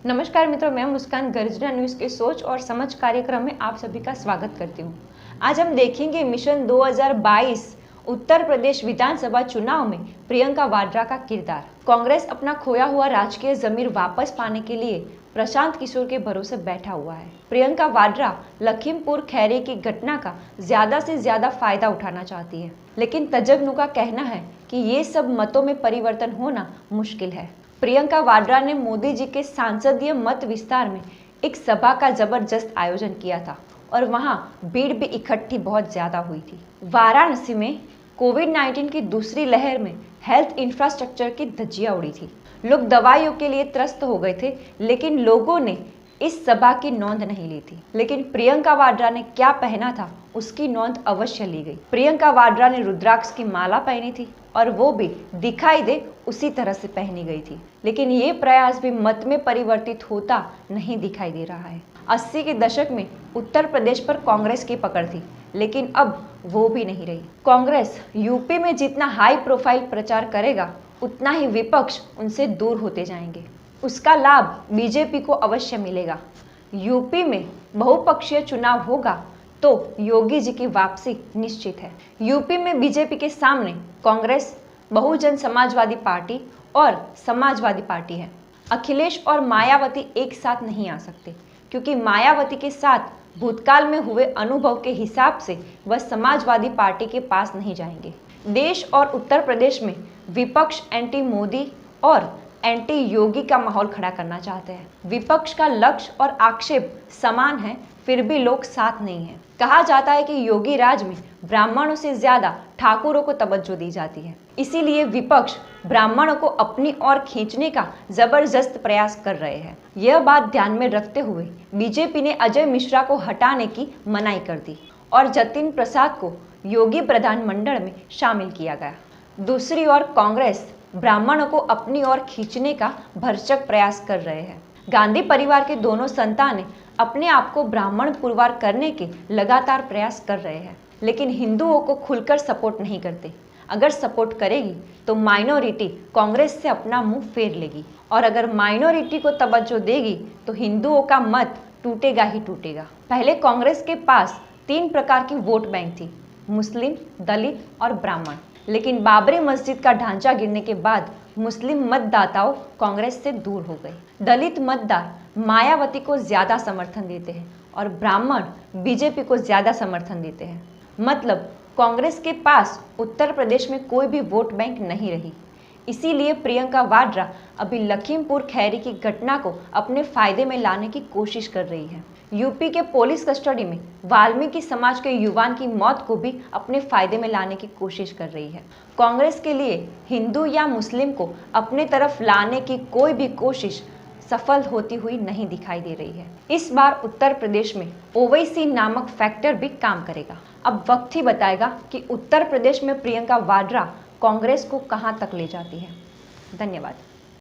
नमस्कार मित्रों, मैं मुस्कान गर्जना न्यूज़ के सोच और समझ कार्यक्रम में आप सभी का स्वागत करती हूँ। आज हम देखेंगे मिशन 2022 उत्तर प्रदेश विधानसभा चुनाव में प्रियंका वाड्रा का किरदार। कांग्रेस अपना खोया हुआ राजकीय जमीर वापस पाने के लिए प्रशांत किशोर के भरोसे बैठा हुआ है। प्रियंका वाड्रा लखीमपुर खैरी की घटना का ज्यादा से ज्यादा फायदा उठाना चाहती है, लेकिन तज्ञों का कहना है कि ये सब मतों में परिवर्तन होना मुश्किल है। प्रियंका वाड्रा ने मोदी जी के सांसदीय मत विस्तार में एक सभा का जबरदस्त आयोजन किया था और वहां भीड़ भी इकट्ठी बहुत ज्यादा हुई थी। वाराणसी में कोविड-19 की दूसरी लहर में हेल्थ इंफ्रास्ट्रक्चर की धज्जियां उड़ी थी। लोग दवाइयों के लिए त्रस्त हो गए थे, लेकिन लोगों ने इस सभा की नोंद नहीं ली थी। लेकिन प्रियंका वाड्रा ने क्या पहना था उसकी नोंद अवश्य ली गई। प्रियंका वाड्रा ने रुद्राक्ष की माला पहनी थी और वो भी दिखाई दे उसी तरह से पहनी गई थी, लेकिन ये प्रयास भी मत में परिवर्तित होता नहीं दिखाई दे रहा है। 80 के दशक में उत्तर प्रदेश पर कांग्रेस की पकड़ थी, लेकिन अब वो भी नहीं रही। कांग्रेस यूपी में जितना हाई प्रोफाइल प्रचार करेगा, उतना ही विपक्ष उनसे दूर होते जाएंगे। उसका लाभ बीजेपी को अवश्य मिलेगा। यूपी में बहुपक्षीय चुनाव होगा तो योगी जी की वापसी निश्चित है। यूपी में बीजेपी के सामने कांग्रेस, बहुजन समाजवादी पार्टी और समाजवादी पार्टी है। अखिलेश और मायावती एक साथ नहीं आ सकते, क्योंकि मायावती के साथ भूतकाल में हुए अनुभव के हिसाब से वह समाजवादी पार्टी के पास नहीं जाएंगे। देश और उत्तर प्रदेश में विपक्ष एंटी मोदी और एंटी योगी का माहौल खड़ा करना चाहते हैं। विपक्ष का लक्ष्य और आक्षेप समान है, फिर भी लोग साथ नहीं हैं। कहा जाता है कि योगी राज में ब्राह्मणों से ज्यादा ठाकुरों को तवज्जो दी जाती है, इसीलिए विपक्ष ब्राह्मणों को अपनी ओर खींचने का जबरदस्त प्रयास कर रहे हैं। यह बात ध्यान में रखते हुए बीजेपी ने अजय मिश्रा को हटाने की मनाही कर दी और जतिन प्रसाद को योगी प्रधानमंडल में शामिल किया गया। दूसरी ओर कांग्रेस ब्राह्मणों को अपनी ओर खींचने का भरसक प्रयास कर रहे हैं। गांधी परिवार के दोनों संतान अपने आप को ब्राह्मण पुरवार करने के लगातार प्रयास कर रहे हैं, लेकिन हिंदुओं को खुलकर सपोर्ट नहीं करते। अगर सपोर्ट करेगी तो माइनॉरिटी कांग्रेस से अपना मुंह फेर लेगी, और अगर माइनॉरिटी को तवज्जो देगी तो हिंदुओं का मत टूटेगा ही टूटेगा। पहले कांग्रेस के पास 3 प्रकार की वोट बैंक थी, मुस्लिम, दलित और ब्राह्मण। लेकिन बाबरी मस्जिद का ढांचा गिरने के बाद मुस्लिम मतदाताओं कांग्रेस से दूर हो गए। दलित मतदार मायावती को ज्यादा समर्थन देते हैं और ब्राह्मण बीजेपी को ज्यादा समर्थन देते हैं। मतलब कांग्रेस के पास उत्तर प्रदेश में कोई भी वोट बैंक नहीं रही। इसीलिए प्रियंका वाड्रा अभी लखीमपुर खैरी की घटना को अपने फायदे में लाने की कोशिश कर रही है। यूपी के पुलिस कस्टडी में वाल्मीकि समाज के युवान की मौत को भी अपने फायदे में लाने की कोशिश कर रही है। कांग्रेस के लिए हिंदू या मुस्लिम को अपने तरफ लाने की कोई भी कोशिश सफल होती हुई नहीं दिखाई दे रही है। इस बार उत्तर प्रदेश में ओवैसी नामक फैक्टर भी काम करेगा। अब वक्त ही बताएगा कि उत्तर प्रदेश में प्रियंका वाड्रा कांग्रेस को कहां तक ले जाती है। धन्यवाद।